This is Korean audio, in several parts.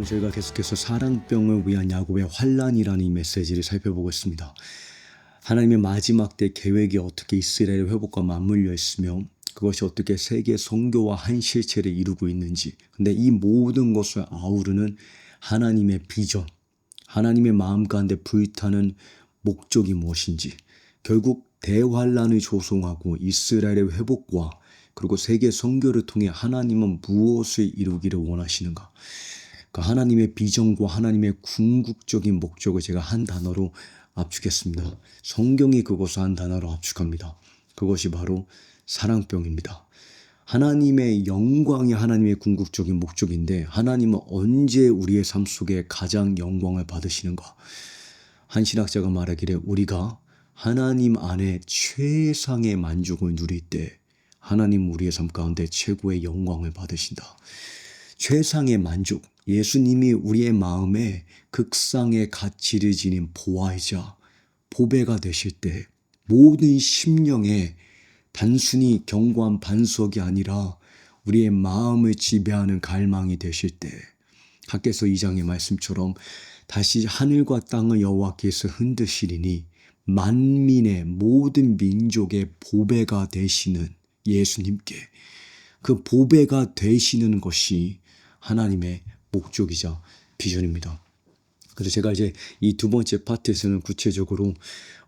오늘 저희가 계속해서 사랑병을 위한 야곱의 환란이라는 이 메시지를 살펴보고 있습니다. 하나님의 마지막 때 계획이 어떻게 이스라엘의 회복과 맞물려 있으며 그것이 어떻게 세계 선교와 한 실체를 이루고 있는지, 근데 이 모든 것을 아우르는 하나님의 비전, 하나님의 마음 가운데 불타는 목적이 무엇인지, 결국 대환란을 조성하고 이스라엘의 회복과 그리고 세계 선교를 통해 하나님은 무엇을 이루기를 원하시는가, 그 하나님의 비전과 하나님의 궁극적인 목적을 제가 한 단어로 압축했습니다. 성경이 그것을 한 단어로 압축합니다. 그것이 바로 사랑병입니다. 하나님의 영광이 하나님의 궁극적인 목적인데, 하나님은 언제 우리의 삶 속에 가장 영광을 받으시는가? 한 신학자가 말하기를, 우리가 하나님 안에 최상의 만족을 누릴 때 하나님 우리의 삶 가운데 최고의 영광을 받으신다. 최상의 만족, 예수님이 우리의 마음에 극상의 가치를 지닌 보화이자 보배가 되실 때, 모든 심령에 단순히 견고한 반석이 아니라 우리의 마음을 지배하는 갈망이 되실 때, 학개서 2장의 말씀처럼 다시 하늘과 땅을 여호와께서 흔드시리니 만민의 모든 민족의 보배가 되시는 예수님께, 그 보배가 되시는 것이 하나님의 목적이자 비전입니다. 그래서 제가 이제 이 두 번째 파트에서는 구체적으로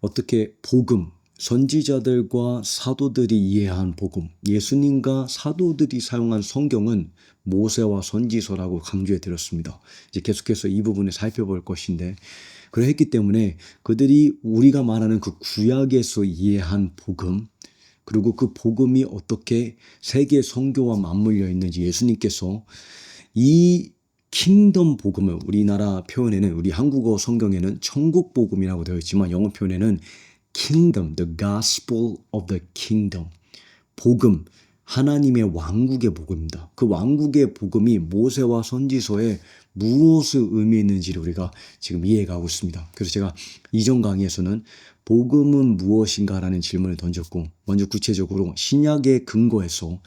어떻게 복음, 선지자들과 사도들이 이해한 복음, 예수님과 사도들이 사용한 성경은 모세와 선지서라고 강조해 드렸습니다. 이제 계속해서 이 부분을 살펴볼 것인데, 그랬기 때문에 그들이 우리가 말하는 그 구약에서 이해한 복음, 그리고 그 복음이 어떻게 세계 선교와 맞물려 있는지, 예수님께서 이 킹덤 복음을, 우리나라 표현에는, 우리 한국어 성경에는 천국 복음이라고 되어 있지만 영어 표현에는 kingdom, the gospel of the kingdom, 복음, 하나님의 왕국의 복음입니다. 그 왕국의 복음이 모세와 선지서에 무엇을 의미했는지를 우리가 지금 이해가고 있습니다. 그래서 제가 이전 강의에서는 복음은 무엇인가라는 질문을 던졌고, 먼저 구체적으로 신약의 근거에서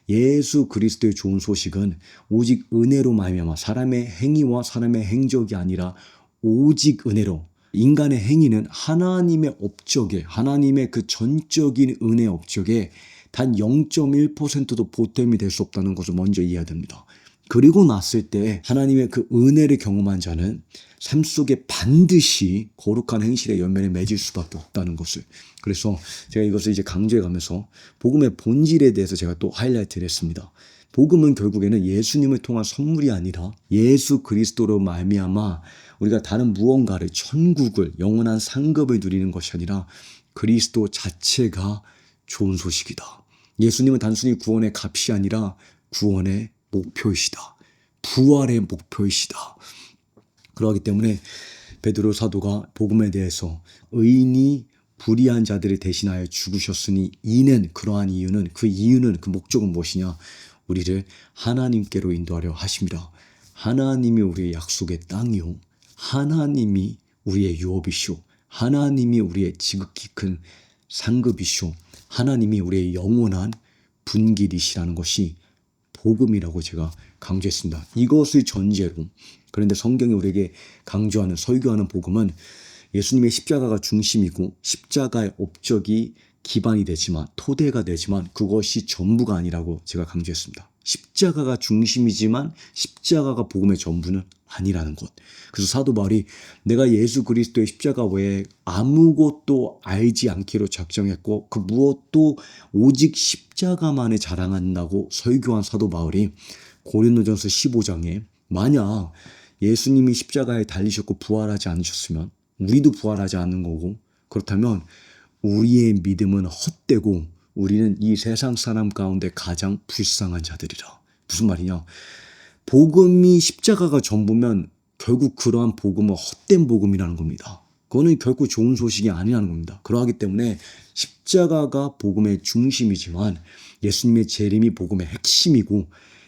예수 그리스도의 좋은 소식은 오직 은혜로 말미암아, 사람의 행위와 사람의 행적이 아니라 오직 은혜로, 인간의 행위는 하나님의 업적에, 하나님의 그 전적인 은혜 업적에 단 0.1%도 보탬이 될 수 없다는 것을 먼저 이해해야 됩니다. 그리고 났을 때 하나님의 그 은혜를 경험한 자는 삶 속에 반드시 거룩한 행실의 열매를 맺을 수밖에 없다는 것을, 그래서 제가 이것을 이제 강조해 가면서 복음의 본질에 대해서 제가 또 하이라이트를 했습니다. 복음은 결국에는 예수님을 통한 선물이 아니라 예수 그리스도로 말미암아 우리가 다른 무언가를, 천국을, 영원한 상급을 누리는 것이 아니라 그리스도 자체가 좋은 소식이다. 예수님은 단순히 구원의 값이 아니라 구원의 목표이시다. 부활의 목표이시다. 그러기 때문에 베드로 사도가 복음에 대해서 의인이 불의한 자들을 대신하여 죽으셨으니 이는, 그러한 이유는, 그 이유는, 그 목적은 무엇이냐? 우리를 하나님께로 인도하려 하십니다. 하나님이 우리의 약속의 땅이요, 하나님이 우리의 유업이시오, 하나님이 우리의 지극히 큰 상급이시오, 하나님이 우리의 영원한 분길이시라는 것이 복음이라고 제가 강조했습니다. 이것을 전제로, 그런데 성경이 우리에게 강조하는, 설교하는 복음은 예수님의 십자가가 중심이고 십자가의 업적이 기반이 되지만, 토대가 되지만 그것이 전부가 아니라고 제가 강조했습니다. 십자가가 중심이지만 십자가가 복음의 전부는 아니라는 것. 그래서 사도 바울이 내가 예수 그리스도의 십자가 외에 아무것도 알지 않기로 작정했고 그 무엇도 오직 십자가만을 자랑한다고 설교한 사도 바울이 고린도전서 15장에, 만약 예수님이 십자가에 달리셨고 부활하지 않으셨으면 우리도 부활하지 않는 거고, 그렇다면 우리의 믿음은 헛되고 우리는 이 세상 사람 가운데 가장 불쌍한 자들이라. 무슨 말이냐? 복음이 십자가가 전부면 결국 그러한 복음은 헛된 복음이라는 겁니다. 그거는 결코 좋은 소식이 아니라는 겁니다. 그러하기 때문에 십자가가 복음의 중심이지만 예수님의 재림이 복음의 핵심이고,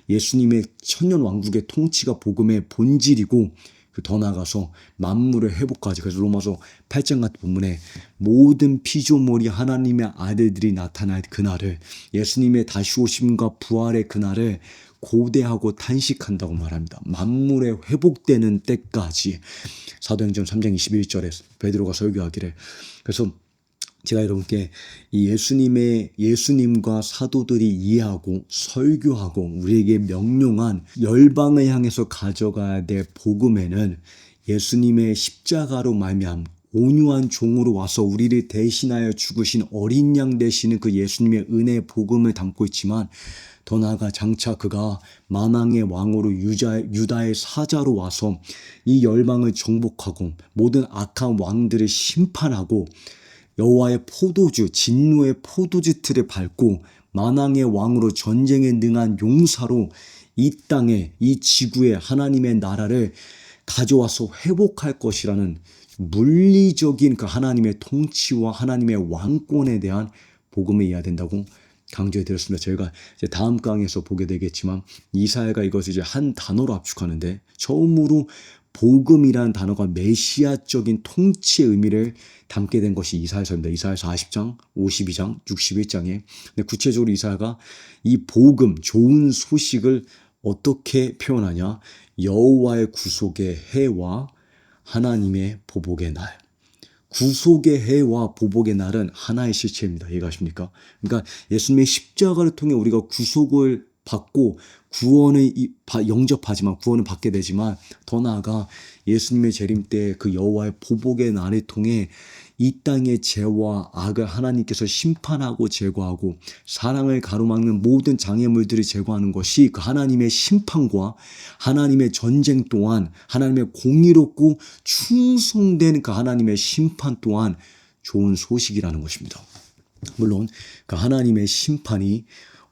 예수님의 천년왕국의 통치가 복음의 본질이고, 더 나아가서 만물의 회복까지. 그래서 로마서 8장 같은 본문에 모든 피조물이 하나님의 아들들이 나타날 그날을, 예수님의 다시 오심과 부활의 그날을 고대하고 탄식한다고 말합니다. 만물의 회복되는 때까지. 사도행전 3장 21절에 베드로가 설교하기를. 그래서 제가 여러분께 이 예수님과 사도들이 이해하고 설교하고 우리에게 명령한 열방을 향해서 가져가야 될 복음에는 예수님의 십자가로 말미암아 온유한 종으로 와서 우리를 대신하여 죽으신 어린 양 되시는 그 예수님의 은혜의 복음을 담고 있지만, 더 나아가 장차 그가 만왕의 왕으로 유다의 사자로 와서 이 열방을 정복하고 모든 악한 왕들을 심판하고 여호와의 포도주, 진노의 포도주 틀을 밟고 만왕의 왕으로 전쟁에 능한 용사로 이 땅에, 이 지구에 하나님의 나라를 가져와서 회복할 것이라는 물리적인 그 하나님의 통치와 하나님의 왕권에 대한 복음을 이해해야 된다고 강조해 드렸습니다. 저희가 이제 다음 강에서 보게 되겠지만 이사야가 이것을 이제 한 단어로 압축하는데, 처음으로 복음이라는 단어가 메시아적인 통치의 의미를 담게 된 것이 이사야서입니다. 이사야서 40장, 52장, 61장에. 근데 구체적으로 이사야가 이 복음, 좋은 소식을 어떻게 표현하냐? 여호와의 구속의 해와 하나님의 보복의 날. 구속의 해와 보복의 날은 하나의 실체입니다. 이해가십니까? 그러니까 예수님의 십자가를 통해 우리가 구속을 받고 구원을 영접하지만, 구원을 받게 되지만, 더 나아가 예수님의 재림 때 그 여호와의 보복의 날을 통해 이 땅의 죄와 악을 하나님께서 심판하고 제거하고 사랑을 가로막는 모든 장애물들을 제거하는 것이 그 하나님의 심판과 하나님의 전쟁 또한, 하나님의 공의롭고 충성된 그 하나님의 심판 또한 좋은 소식이라는 것입니다. 물론 그 하나님의 심판이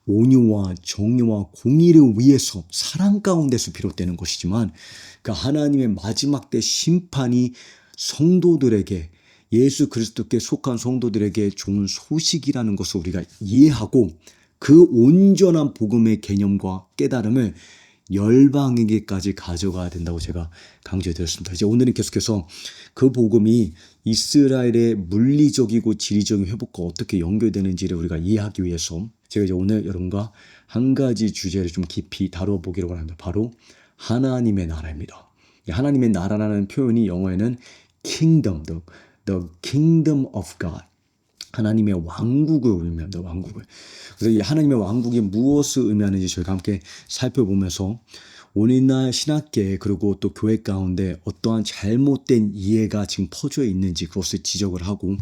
온유와 정의와 공의를 위해서 사랑 가운데서 비롯되는 것이지만, 그 하나님의 마지막 때 심판이 성도들에게, 예수 그리스도께 속한 성도들에게 좋은 소식이라는 것을 우리가 이해하고 그 온전한 복음의 개념과 깨달음을 열방에게까지 가져가야 된다고 제가 강조해 드렸습니다. 이제 오늘은 계속해서 그 복음이 이스라엘의 물리적이고 지리적인 회복과 어떻게 연결되는지를 우리가 이해하기 위해서 제가 이제 오늘 여러분과 한 가지 주제를 좀 깊이 다루어 보기로 합니다. 바로 하나님의 나라입니다. 하나님의 나라라는 표현이 영어에는 kingdom, the kingdom of God, 하나님의 왕국을 의미합니다. 왕국을. 그래서 이 하나님의 왕국이 무엇을 의미하는지 저희가 함께 살펴보면서 오늘날 신학계 그리고 또 교회 가운데 어떠한 잘못된 이해가 지금 퍼져 있는지 그것을 지적을 하고,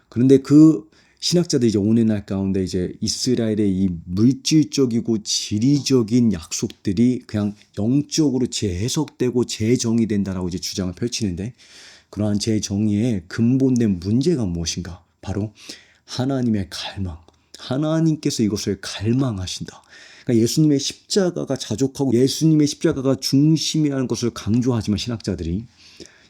그런데 그 신학자들이 이제 오늘날 가운데 이제 이스라엘의 이 물질적이고 지리적인 약속들이 그냥 영적으로 재해석되고 재정의된다라고 이제 주장을 펼치는데, 그러한 재정의의 근본된 문제가 무엇인가? 바로 하나님의 갈망. 하나님께서 이것을 갈망하신다. 그러니까 예수님의 십자가가 자족하고 예수님의 십자가가 중심이라는 것을 강조하지만, 신학자들이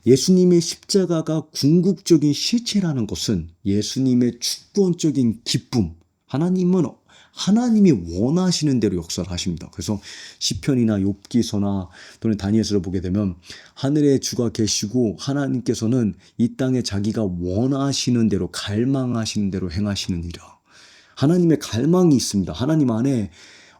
예수님의 십자가가 궁극적인 실체라는 것은 예수님의 주권적인 기쁨, 하나님이 원하시는 대로 역사를 하십니다. 그래서 시편이나 욥기서나 또는 다니엘서를 보게 되면 하늘에 주가 계시고 하나님께서는 이 땅에 자기가 원하시는 대로, 갈망하시는 대로 행하시는 일이라. 하나님의 갈망이 있습니다. 하나님 안에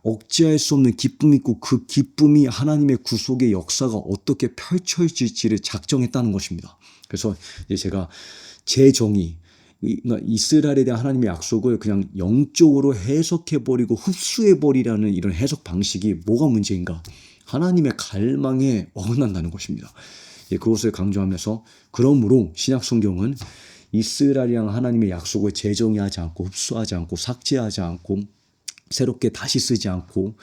억제할 수 없는 기쁨이 있고, 그 기쁨이 하나님의 구속의 역사가 어떻게 펼쳐질지를 작정했다는 것입니다. 그래서 이제 제가 재정의, 이스라엘에 대한 하나님의 약속을 그냥 영적으로 해석해버리고 흡수해버리라는 이런 해석 방식이 뭐가 문제인가? 하나님의 갈망에 어긋난다는 것입니다. 그것을 강조하면서, 그러므로 신약 성경은 이스라엘이랑 하나님의 약속을 재정의하지 않고 흡수하지 않고 삭제하지 않고 새롭게 다시 쓰지 않고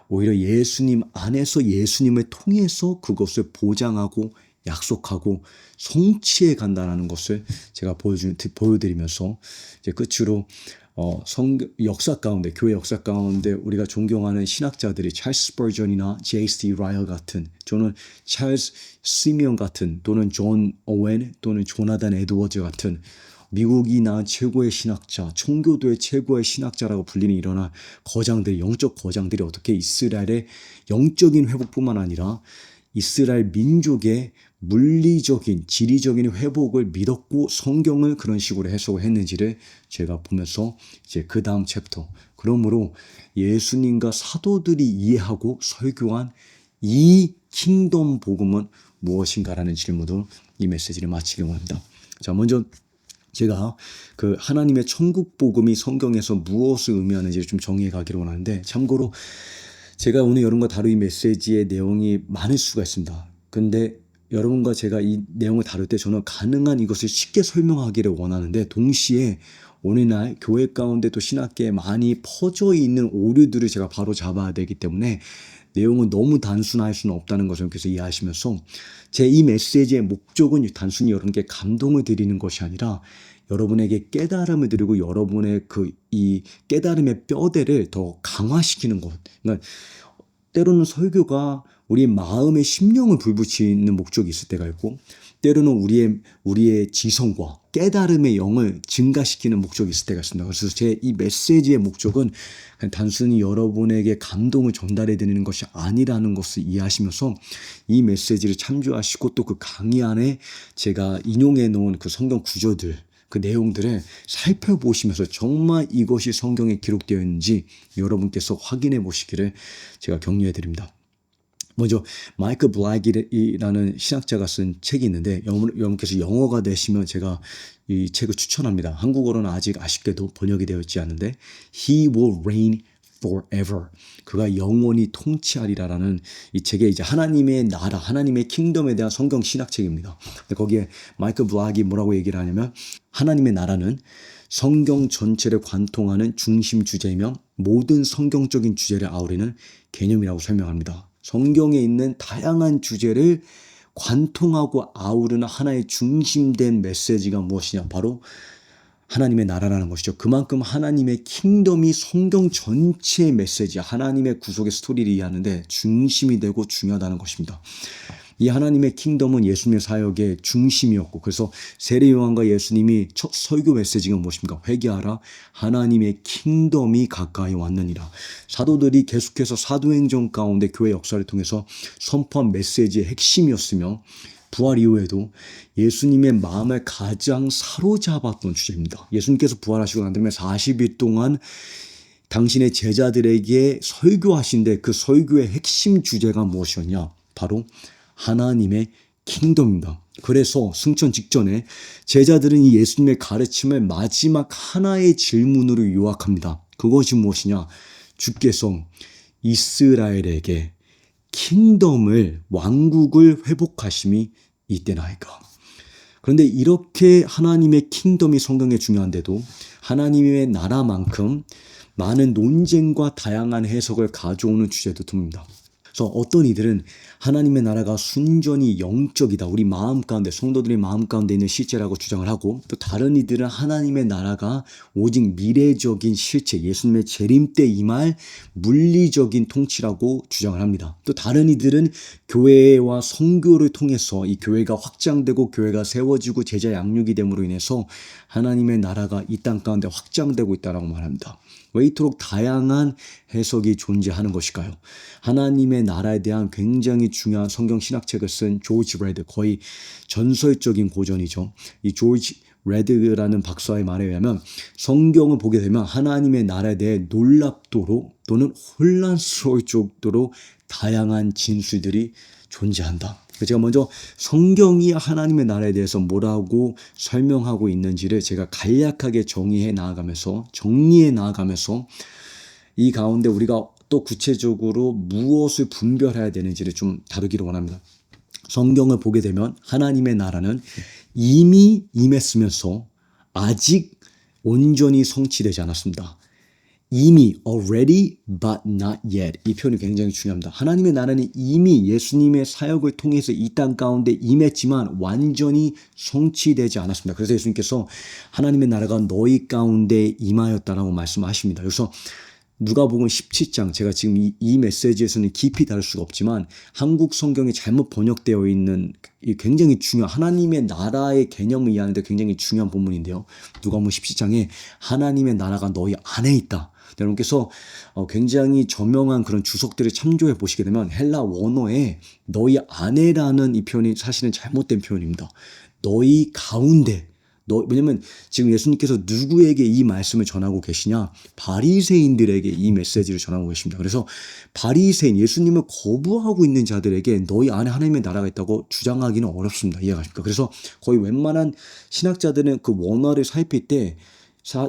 오히려 예수님 안에서 예수님을 통해서 그것을 보장하고 약속하고 성취해 간다는 것을 제가 보여드리면서 이제 끝으로 역사 가운데, 교회 역사 가운데 우리가 존경하는 신학자들이 찰스 스퍼전이나 J.C. 라일 같은, 저는 찰스 시미언 같은, 또는 존 오웬 또는 조나단 에드워즈 같은 미국이 낳은 최고의 신학자, 청교도의 최고의 신학자라고 불리는 이러한 거장들, 영적 거장들이 어떻게 이스라엘의 영적인 회복뿐만 아니라 이스라엘 민족의 물리적인, 지리적인 회복을 믿었고 성경을 그런 식으로 해석을 했는지를 제가 보면서 이제 그 다음 챕터. 그러므로 예수님과 사도들이 이해하고 설교한 이 킹덤 복음은 무엇인가라는 질문으로 이 메시지를 마치기 원합니다. 자, 먼저 제가 그 하나님의 천국 복음이 성경에서 무엇을 의미하는지를 좀 정리해 가기로 원하는데, 참고로 제가 오늘 여러분과 다룰 이 메시지의 내용이 많을 수가 있습니다. 근데 여러분과 제가 이 내용을 다룰 때 저는 가능한 이것을 쉽게 설명하기를 원하는데, 동시에 오늘날 교회 가운데 또 신학계에 많이 퍼져 있는 오류들을 제가 바로 잡아야 되기 때문에 내용은 너무 단순할 수는 없다는 것을 여러분께서 이해하시면서, 제 이 메시지의 목적은 단순히 여러분께 감동을 드리는 것이 아니라 여러분에게 깨달음을 드리고 여러분의 이 깨달음의 뼈대를 더 강화시키는 것. 그러니까 때로는 설교가 우리의 마음의 심령을 불붙이는 목적이 있을 때가 있고, 때로는 우리의 지성과 깨달음의 영을 증가시키는 목적이 있을 때가 있습니다. 그래서 제 이 메시지의 목적은 그냥 단순히 여러분에게 감동을 전달해 드리는 것이 아니라는 것을 이해하시면서 이 메시지를 참조하시고 또 그 강의 안에 제가 인용해 놓은 그 성경 구조들, 그 내용들을 살펴보시면서 정말 이것이 성경에 기록되어 있는지 여러분께서 확인해 보시기를 제가 격려해 드립니다. 먼저 마이클 블랙이라는 신학자가 쓴 책이 있는데, 여러분께서 영어가 되시면 제가 이 책을 추천합니다. 한국어로는 아직 아쉽게도 번역이 되어 있지 않은데, He will reign forever. 그가 영원히 통치하리라라는 이 책에 이제 하나님의 나라, 하나님의 킹덤에 대한 성경 신학책입니다. 거기에 마이클 블랙이 뭐라고 얘기를 하냐면, 하나님의 나라는 성경 전체를 관통하는 중심 주제이며 모든 성경적인 주제를 아우르는 개념이라고 설명합니다. 성경에 있는 다양한 주제를 관통하고 아우르는 하나의 중심된 메시지가 무엇이냐? 바로 하나님의 나라라는 것이죠. 그만큼 하나님의 킹덤이 성경 전체의 메시지, 하나님의 구속의 스토리를 이해하는데 중심이 되고 중요하다는 것입니다. 이 하나님의 킹덤은 예수님의 사역의 중심이었고, 그래서 세례 요한과 예수님이 첫 설교 메시지가 무엇입니까? 회개하라, 하나님의 킹덤이 가까이 왔느니라. 사도들이 계속해서 사도행전 가운데 교회 역사를 통해서 선포한 메시지의 핵심이었으며, 부활 이후에도 예수님의 마음을 가장 사로잡았던 주제입니다. 예수님께서 부활하시고 난 다음에 40일 동안 당신의 제자들에게 설교하신데, 그 설교의 핵심 주제가 무엇이었냐? 바로 하나님의 킹덤입니다. 그래서 승천 직전에 제자들은 이 예수님의 가르침을 마지막 하나의 질문으로 요약합니다. 그것이 무엇이냐? 주께서 이스라엘에게 킹덤을, 왕국을 회복하심이 이때나이까. 그런데 이렇게 하나님의 킹덤이 성경에 중요한데도 하나님의 나라만큼 많은 논쟁과 다양한 해석을 가져오는 주제도 듭니다. 그래서 어떤 이들은 하나님의 나라가 순전히 영적이다, 우리 마음 가운데, 성도들의 마음 가운데 있는 실체라고 주장을 하고, 또 다른 이들은 하나님의 나라가 오직 미래적인 실체, 예수님의 재림 때 임할 물리적인 통치라고 주장을 합니다. 또 다른 이들은 교회와 선교를 통해서 이 교회가 확장되고 교회가 세워지고 제자 양육이 됨으로 인해서 하나님의 나라가 이 땅 가운데 확장되고 있다고 말합니다. 왜 이토록 다양한 해석이 존재하는 것일까요? 하나님의 나라에 대한 굉장히 중요한 성경 신학책을 쓴 조지 레드, 거의 전설적인 고전이죠. 이 조지 레드라는 박사의 말에 의하면 성경을 보게 되면 하나님의 나라에 대해 놀랍도록 또는 혼란스러울 정도로 다양한 진술들이 존재한다. 제가 먼저 성경이 하나님의 나라에 대해서 뭐라고 설명하고 있는지를 제가 간략하게 정리해 나아가면서 이 가운데 우리가 또 구체적으로 무엇을 분별해야 되는지를 좀 다루기를 원합니다. 성경을 보게 되면 하나님의 나라는 이미 임했으면서 아직 온전히 성취되지 않았습니다. 이미 already but not yet, 이 표현이 굉장히 중요합니다. 하나님의 나라는 이미 예수님의 사역을 통해서 이 땅 가운데 임했지만 완전히 성취되지 않았습니다. 그래서 예수님께서 하나님의 나라가 너희 가운데 임하였다라고 말씀하십니다. 그래서 누가복음 17장, 제가 지금 이 메시지에서는 깊이 다룰 수가 없지만 한국 성경이 잘못 번역되어 있는 이 굉장히 중요한 하나님의 나라의 개념을 이해하는데 굉장히 중요한 본문인데요. 누가복음 17장에 하나님의 나라가 너희 안에 있다, 여러분께서 굉장히 저명한 그런 주석들을 참조해 보시게 되면 헬라 원어에 너희 아내라는 이 표현이 사실은 잘못된 표현입니다. 너희 가운데 왜냐면 지금 예수님께서 누구에게 이 말씀을 전하고 계시냐? 바리새인들에게 이 메시지를 전하고 계십니다. 그래서 바리새인, 예수님을 거부하고 있는 자들에게 너희 안에 하나님의 나라가 있다고 주장하기는 어렵습니다. 이해가십니까? 그래서 거의 웬만한 신학자들은 그 원어를 살필 때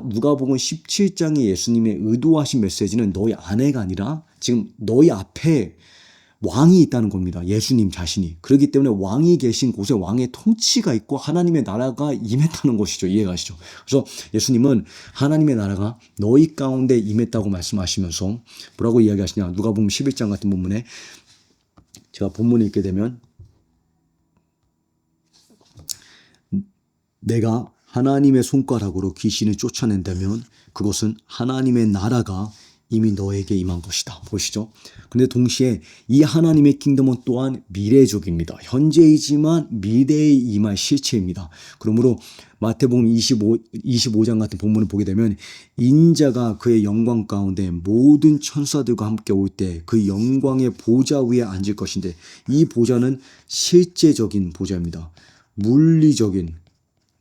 누가복음 17장에 예수님의 의도하신 메시지는 너희 아내가 아니라 지금 너희 앞에 왕이 있다는 겁니다. 예수님 자신이. 그렇기 때문에 왕이 계신 곳에 왕의 통치가 있고 하나님의 나라가 임했다는 것이죠. 이해가시죠? 그래서 예수님은 하나님의 나라가 너희 가운데 임했다고 말씀하시면서 뭐라고 이야기하시냐? 누가복음 11장 같은 본문에 제가 본문을 읽게 되면 내가 하나님의 손가락으로 귀신을 쫓아낸다면 그것은 하나님의 나라가 이미 너에게 임한 것이다. 보시죠. 근데 동시에 이 하나님의 킹덤은 또한 미래적입니다. 현재이지만 미래에 임할 실체입니다. 그러므로 마태복음 25장 같은 본문을 보게 되면 인자가 그의 영광 가운데 모든 천사들과 함께 올 때 그 영광의 보좌 위에 앉을 것인데 이 보좌는 실제적인 보좌입니다. 물리적인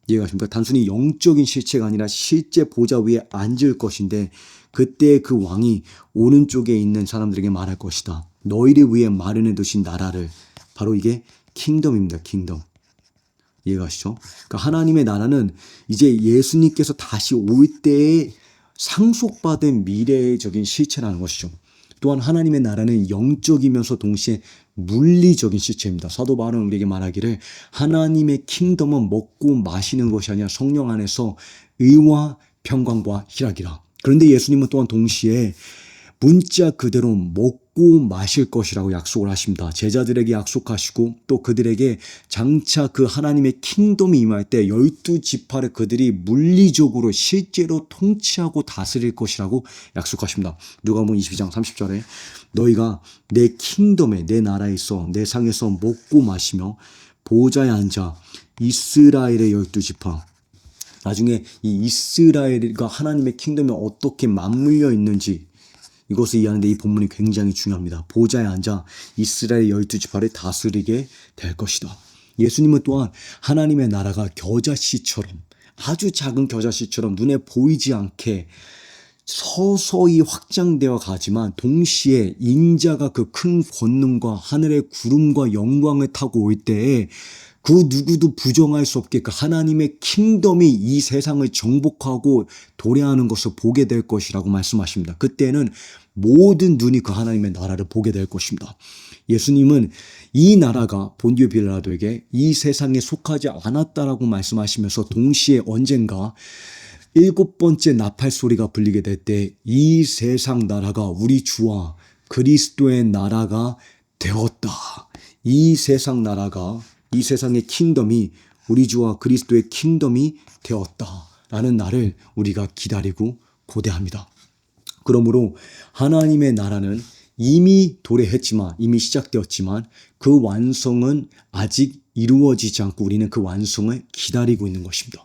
이해가십니까? 단순히 영적인 실체가 아니라 실제 보좌 위에 앉을 것인데 그때 그 왕이 오른쪽에 있는 사람들에게 말할 것이다. 너희를 위해 마련해 두신 나라를. 바로 이게 킹덤입니다. 킹덤. 이해가시죠? 그러니까 하나님의 나라는 이제 예수님께서 다시 올 때에 상속받은 미래적인 실체라는 것이죠. 또한 하나님의 나라는 영적이면서 동시에 물리적인 실체입니다. 사도 바울은 우리에게 말하기를 하나님의 킹덤은 먹고 마시는 것이 아니라 성령 안에서 의와 평강과 희락이라. 그런데 예수님은 또한 동시에 문자 그대로 먹고 마실 것이라고 약속을 하십니다. 제자들에게 약속하시고 또 그들에게 장차 그 하나님의 킹덤이 임할 때 12지파를 그들이 물리적으로 실제로 통치하고 다스릴 것이라고 약속하십니다. 누가복음 22장 30절에 너희가 내 킹덤에 내 나라에 있어 내 상에서 먹고 마시며 보좌에 앉아 이스라엘의 12지파 나중에 이 이스라엘과 하나님의 킹덤이 어떻게 맞물려 있는지 이것을 이해하는데 이 본문이 굉장히 중요합니다. 보좌에 앉아 이스라엘 12지파를 다스리게 될 것이다. 예수님은 또한 하나님의 나라가 겨자씨처럼 아주 작은 겨자씨처럼 눈에 보이지 않게 서서히 확장되어 가지만 동시에 인자가 그 큰 권능과 하늘의 구름과 영광을 타고 올 때에 그 누구도 부정할 수 없게 그 하나님의 킹덤이 이 세상을 정복하고 도래하는 것을 보게 될 것이라고 말씀하십니다. 그때는 모든 눈이 그 하나님의 나라를 보게 될 것입니다. 예수님은 이 나라가 본디오 빌라도에게 이 세상에 속하지 않았다라고 말씀하시면서 동시에 언젠가 7번째 나팔 소리가 불리게 될 때 이 세상 나라가 우리 주와 그리스도의 나라가 되었다. 이 세상 나라가 이 세상의 킹덤이 우리 주와 그리스도의 킹덤이 되었다라는 날을 우리가 기다리고 고대합니다. 그러므로 하나님의 나라는 이미 도래했지만 이미 시작되었지만 그 완성은 아직 이루어지지 않고 우리는 그 완성을 기다리고 있는 것입니다.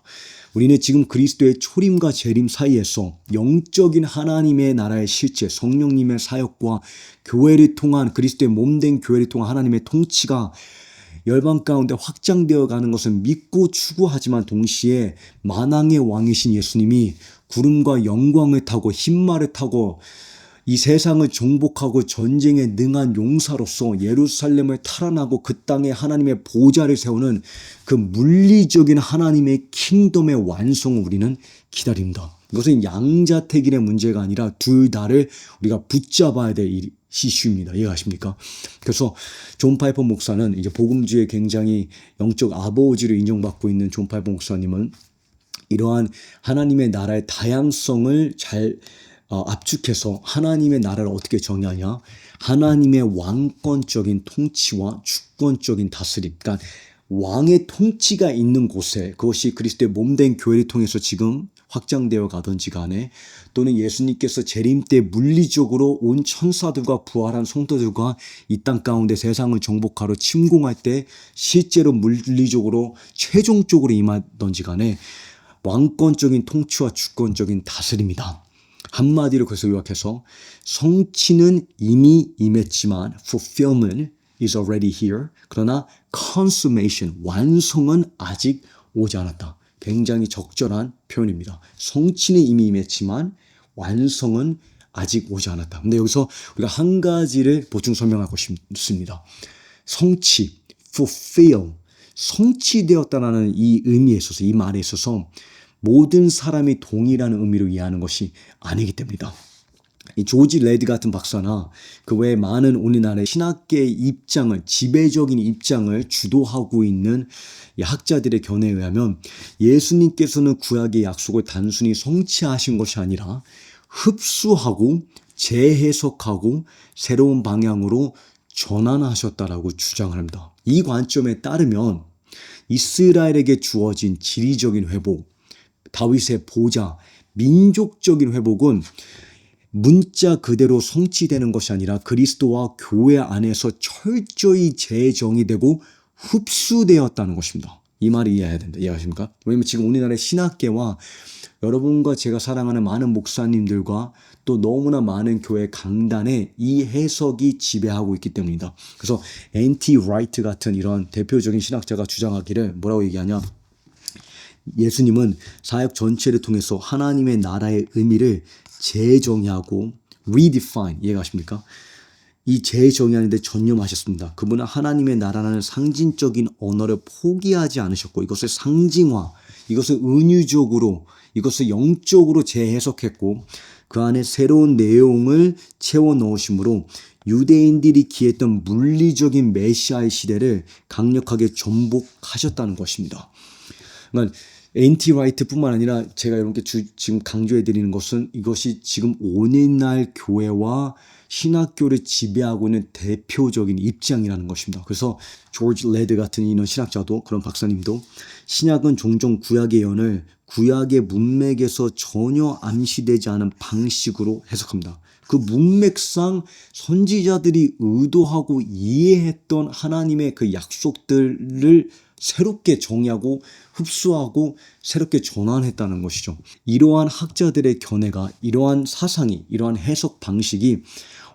우리는 지금 그리스도의 초림과 재림 사이에서 영적인 하나님의 나라의 실체, 성령님의 사역과 교회를 통한 그리스도의 몸된 교회를 통한 하나님의 통치가 열방 가운데 확장되어 가는 것을 믿고 추구하지만 동시에 만왕의 왕이신 예수님이 구름과 영광을 타고 흰말을 타고 이 세상을 정복하고 전쟁에 능한 용사로서 예루살렘을 탈환하고 그 땅에 하나님의 보좌를 세우는 그 물리적인 하나님의 킹덤의 완성을 우리는 기다립니다. 이것은 양자택일의 문제가 아니라 둘 다를 우리가 붙잡아야 될 이슈입니다. 이해하십니까? 그래서 존 파이퍼 목사는 이제 복음주의 굉장히 영적 아버지로 인정받고 있는 존 파이퍼 목사님은 이러한 하나님의 나라의 다양성을 잘 압축해서 하나님의 나라를 어떻게 정의하냐? 하나님의 왕권적인 통치와 주권적인 다스림. 그러니까 왕의 통치가 있는 곳에 그것이 그리스도의 몸된 교회를 통해서 지금 확장되어 가든지 간에 또는 예수님께서 재림 때 물리적으로 온 천사들과 부활한 성도들과 이 땅 가운데 세상을 정복하러 침공할 때 실제로 물리적으로 최종적으로 임하든지 간에 왕권적인 통치와 주권적인 다스림이다. 한마디로 그래서 요약해서 성취는 이미 임했지만 fulfillment is already here. 그러나 consummation, 완성은 아직 오지 않았다. 굉장히 적절한 표현입니다. 성취는 이미 임했지만 완성은 아직 오지 않았다. 근데 여기서 우리가 한 가지를 보충 설명하고 싶습니다. 성취, fulfill, 성취되었다는 이 의미에 있어서, 이 말에 있어서 모든 사람이 동일한 의미로 이해하는 것이 아니기 때문이다. 이 조지 레드 같은 박사나 그 외에 많은 우리나라의 신학계의 입장을, 지배적인 입장을 주도하고 있는 이 학자들의 견해에 의하면 예수님께서는 구약의 약속을 단순히 성취하신 것이 아니라 흡수하고 재해석하고 새로운 방향으로 전환하셨다라고 주장을 합니다. 이 관점에 따르면 이스라엘에게 주어진 지리적인 회복, 다윗의 보좌, 민족적인 회복은 문자 그대로 성취되는 것이 아니라 그리스도와 교회 안에서 철저히 재정의되고 흡수되었다는 것입니다. 이 말을 이해해야 된다. 이해하십니까? 왜냐하면 지금 우리나라의 신학계와 여러분과 제가 사랑하는 많은 목사님들과 또 너무나 많은 교회 강단에 이 해석이 지배하고 있기 때문이다. 그래서 N.T. Wright 같은 이런 대표적인 신학자가 주장하기를 뭐라고 얘기하냐? 예수님은 사역 전체를 통해서 하나님의 나라의 의미를 재정의하고 redefine, 이해가 가십니까? 이 재정의하는 데 전념하셨습니다. 그분은 하나님의 나라라는 상징적인 언어를 포기하지 않으셨고 이것을 상징화, 이것을 은유적으로, 이것을 영적으로 재해석했고 그 안에 새로운 내용을 채워 넣으심으로 유대인들이 기했던 물리적인 메시아의 시대를 강력하게 전복하셨다는 것입니다. 그러니까 N.T. 라이트뿐만 아니라 제가 여러분께 지금 강조해 드리는 것은 이것이 지금 오늘날 교회와 신학교를 지배하고 있는 대표적인 입장이라는 것입니다. 그래서 조지 레드 같은 이런 신학자도, 그런 박사님도 신약은 종종 구약의 예언을 구약의 문맥에서 전혀 암시되지 않은 방식으로 해석합니다. 그 문맥상 선지자들이 의도하고 이해했던 하나님의 그 약속들을 새롭게 정의하고 흡수하고 새롭게 전환했다는 것이죠. 이러한 학자들의 견해가, 이러한 사상이, 이러한 해석 방식이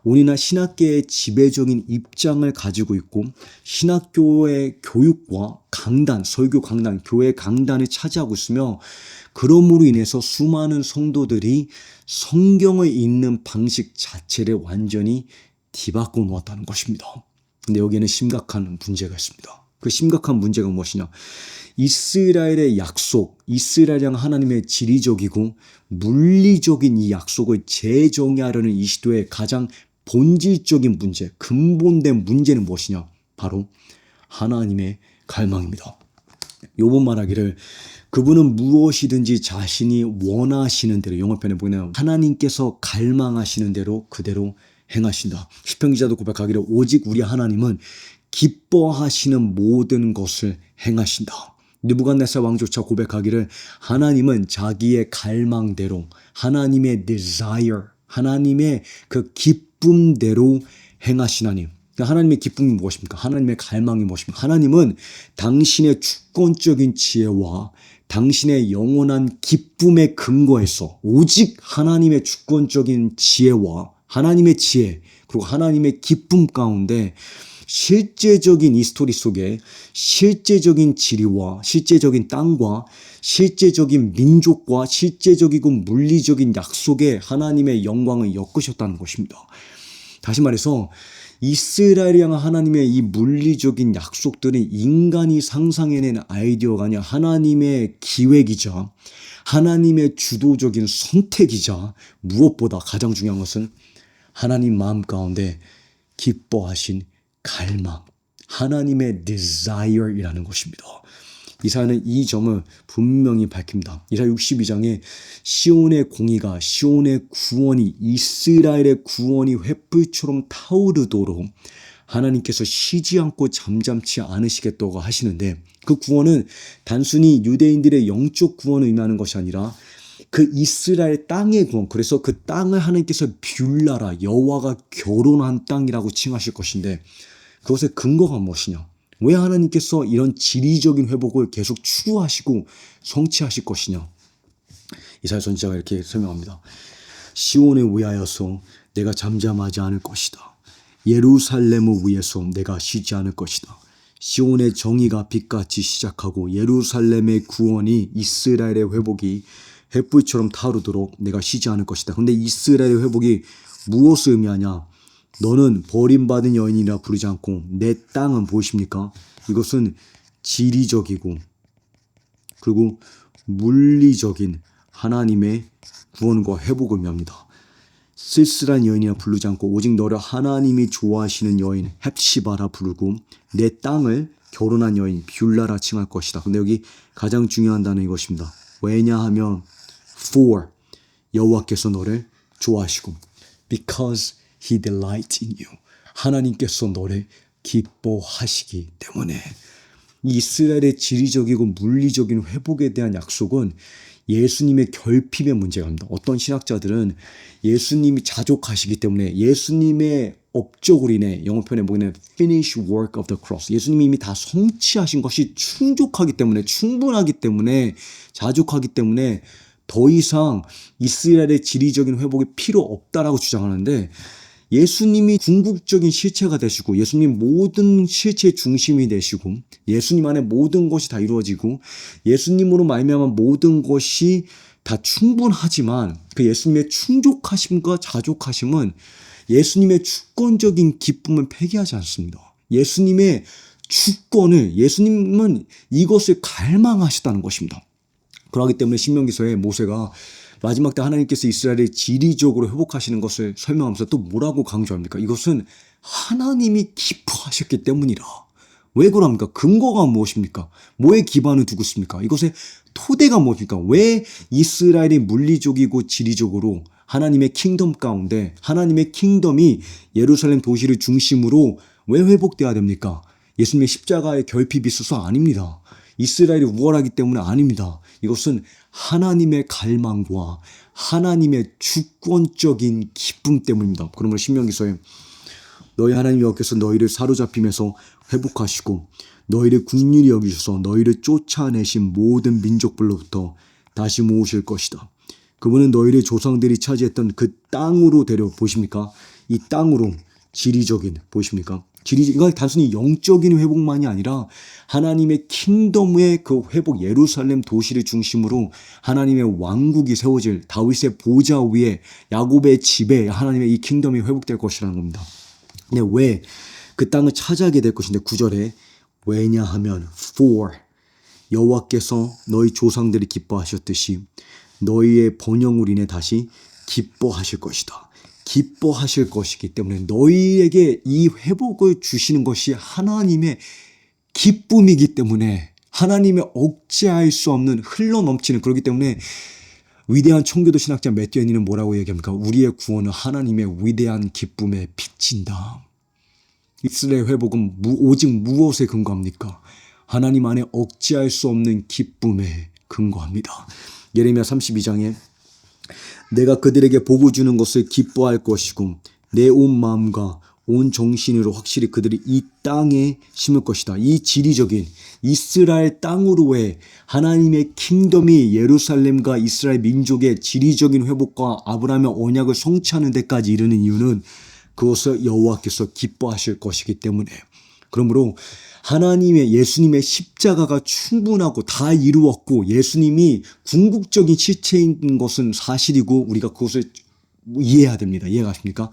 우리나라 신학계의 지배적인 입장을 가지고 있고 신학교의 교육과 강단, 설교 강단, 교회 강단을 차지하고 있으며 그러므로 인해서 수많은 성도들이 성경을 읽는 방식 자체를 완전히 뒤바꿔 놓았다는 것입니다. 근데 여기에는 심각한 문제가 있습니다. 그 심각한 문제가 무엇이냐? 이스라엘의 약속, 이스라엘이랑 하나님의 지리적이고 물리적인 이 약속을 재정의하려는 이 시도의 가장 본질적인 문제, 근본된 문제는 무엇이냐? 바로 하나님의 갈망입니다. 욥은 말하기를 그분은 무엇이든지 자신이 원하시는 대로, 영어편에 보면 하나님께서 갈망하시는 대로 그대로 행하신다. 시편 기자도 고백하기를 오직 우리 하나님은 기뻐하시는 모든 것을 행하신다. 느부갓네살 왕조차 고백하기를 하나님은 자기의 갈망대로, 하나님의 desire, 하나님의 그 기쁨대로 행하시나니. 하나님의 기쁨이 무엇입니까? 하나님의 갈망이 무엇입니까? 하나님은 당신의 주권적인 지혜와 당신의 영원한 기쁨의 근거에서 오직 하나님의 주권적인 지혜와 하나님의 지혜 그리고 하나님의 기쁨 가운데 실제적인 이 스토리 속에 실제적인 지리와 실제적인 땅과 실제적인 민족과 실제적이고 물리적인 약속에 하나님의 영광을 엮으셨다는 것입니다. 다시 말해서 이스라엘이 향한 하나님의 이 물리적인 약속들은 인간이 상상해낸 아이디어가 아니라 하나님의 기획이자 하나님의 주도적인 선택이자 무엇보다 가장 중요한 것은 하나님 마음 가운데 기뻐하신 갈망, 하나님의 desire이라는 것입니다. 이사야는 이 점을 분명히 밝힙니다. 이사야 62장에 시온의 공의가, 시온의 구원이, 이스라엘의 구원이 횃불처럼 타오르도록 하나님께서 쉬지 않고 잠잠치 않으시겠다고 하시는데 그 구원은 단순히 유대인들의 영적 구원을 의미하는 것이 아니라 그 이스라엘 땅의 구원, 그래서 그 땅을 하나님께서 뷰라라, 여호와가 결혼한 땅이라고 칭하실 것인데 그것의 근거가 무엇이냐? 왜 하나님께서 이런 지리적인 회복을 계속 추구하시고 성취하실 것이냐? 이사야 선지자가 이렇게 설명합니다. 시온에 위하여서 내가 잠잠하지 않을 것이다. 예루살렘을 위해서 내가 쉬지 않을 것이다. 시온의 정의가 빛같이 시작하고 예루살렘의 구원이 이스라엘의 회복이 햇불처럼 타오르도록 내가 쉬지 않을 것이다. 그런데 이스라엘의 회복이 무엇을 의미하냐? 너는 버림받은 여인이라 부르지 않고 내 땅은 보이십니까? 이것은 지리적이고 그리고 물리적인 하나님의 구원과 회복을 의미합니다. 쓸쓸한 여인이라 부르지 않고 오직 너를 하나님이 좋아하시는 여인 헵시바라 부르고 내 땅을 결혼한 여인 뷰라라 칭할 것이다. 근데 여기 가장 중요한 단어는 이것입니다. 왜냐하면 for 여호와께서 너를 좋아하시고 because he delights in you 하나님께서 너를 기뻐하시기 때문에 이스라엘의 지리적이고 물리적인 회복에 대한 약속은 예수님의 결핍의 문제가 합니다. 어떤 신학자들은 예수님이 자족하시기 때문에 예수님의 업적으로 인해 영어 표현에 보면 finish work of the cross 예수님이 이미 다 성취하신 것이 충족하기 때문에 충분하기 때문에 자족하기 때문에 더 이상 이스라엘의 지리적인 회복이 필요 없다라고 주장하는데 예수님이 궁극적인 실체가 되시고 예수님 모든 실체의 중심이 되시고 예수님 안에 모든 것이 다 이루어지고 예수님으로 말미암아 모든 것이 다 충분하지만 그 예수님의 충족하심과 자족하심은 예수님의 주권적인 기쁨을 폐기하지 않습니다. 예수님의 주권을 예수님은 이것을 갈망하셨다는 것입니다. 그렇기 때문에 신명기서에 모세가 마지막 때 하나님께서 이스라엘을 지리적으로 회복하시는 것을 설명하면서 또 뭐라고 강조합니까? 이것은 하나님이 기뻐하셨기 때문이라. 왜 그럽니까? 근거가 무엇입니까? 뭐에 기반을 두고 있습니까? 이것의 토대가 무엇입니까? 왜 이스라엘이 물리적이고 지리적으로 하나님의 킹덤 가운데 하나님의 킹덤이 예루살렘 도시를 중심으로 왜 회복되어야 됩니까? 예수님의 십자가의 결핍이 있어서 아닙니다. 이스라엘이 우월하기 때문에 아닙니다. 이것은 하나님의 갈망과 하나님의 주권적인 기쁨 때문입니다. 그러므로 신명기서에 너희 하나님 여호와께서 너희를 사로잡히면서 회복하시고 너희를 긍휼히 여기셔서 너희를 쫓아내신 모든 민족들로부터 다시 모으실 것이다. 그분은 너희를 조상들이 차지했던 그 땅으로 데려 보십니까? 이 땅으로 지리적인 보십니까? 이건 단순히 영적인 회복만이 아니라 하나님의 킹덤의 그 회복 예루살렘 도시를 중심으로 하나님의 왕국이 세워질 다윗의 보좌 위에 야곱의 집에 하나님의 이 킹덤이 회복될 것이라는 겁니다. 근데 왜 그 땅을 차지하게 될 것인데 9절에 왜냐하면 for 여호와께서 너희 조상들이 기뻐하셨듯이 너희의 번영으로 인해 다시 기뻐하실 것이다. 기뻐하실 것이기 때문에 너희에게 이 회복을 주시는 것이 하나님의 기쁨이기 때문에 하나님의 억제할 수 없는 흘러넘치는 그렇기 때문에 위대한 청교도 신학자 매튜 헤니는 뭐라고 얘기합니까? 우리의 구원은 하나님의 위대한 기쁨에 비친다. 이스라엘 회복은 오직 무엇에 근거합니까? 하나님 안에 억제할 수 없는 기쁨에 근거합니다. 예레미야 32장에 내가 그들에게 복을 주는 것을 기뻐할 것이고 내 온 마음과 온 정신으로 확실히 그들이 이 땅에 심을 것이다. 이 지리적인 이스라엘 땅으로의 하나님의 킹덤이 예루살렘과 이스라엘 민족의 지리적인 회복과 아브라함의 언약을 성취하는 데까지 이르는 이유는 그것을 여호와께서 기뻐하실 것이기 때문에 그러므로 하나님의 예수님의 십자가가 충분하고 다 이루었고 예수님이 궁극적인 실체인 것은 사실이고 우리가 그것을 이해해야 됩니다. 이해가십니까?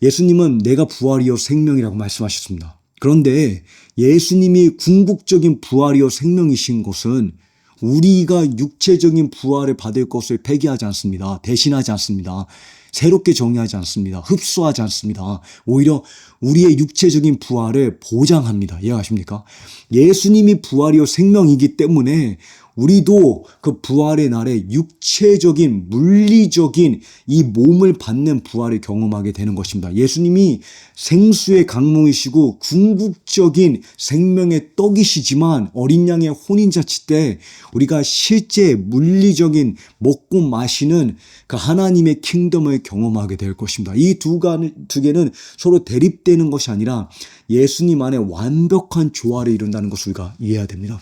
예수님은 내가 부활이요 생명이라고 말씀하셨습니다. 그런데 예수님이 궁극적인 부활이요 생명이신 것은 우리가 육체적인 부활을 받을 것을 폐기하지 않습니다. 대신하지 않습니다. 새롭게 정의하지 않습니다. 흡수하지 않습니다. 오히려 우리의 육체적인 부활을 보장합니다. 이해하십니까? 예수님이 부활이요 생명이기 때문에 우리도 그 부활의 날에 육체적인 물리적인 이 몸을 받는 부활을 경험하게 되는 것입니다. 예수님이 생수의 강몽이시고 궁극적인 생명의 떡이시지만 어린 양의 혼인잔치 때 우리가 실제 물리적인 먹고 마시는 그 하나님의 킹덤을 경험하게 될 것입니다. 이 두 개는 서로 대립되는 것이 아니라 예수님 안에 완벽한 조화를 이룬다는 것을 우리가 이해해야 됩니다.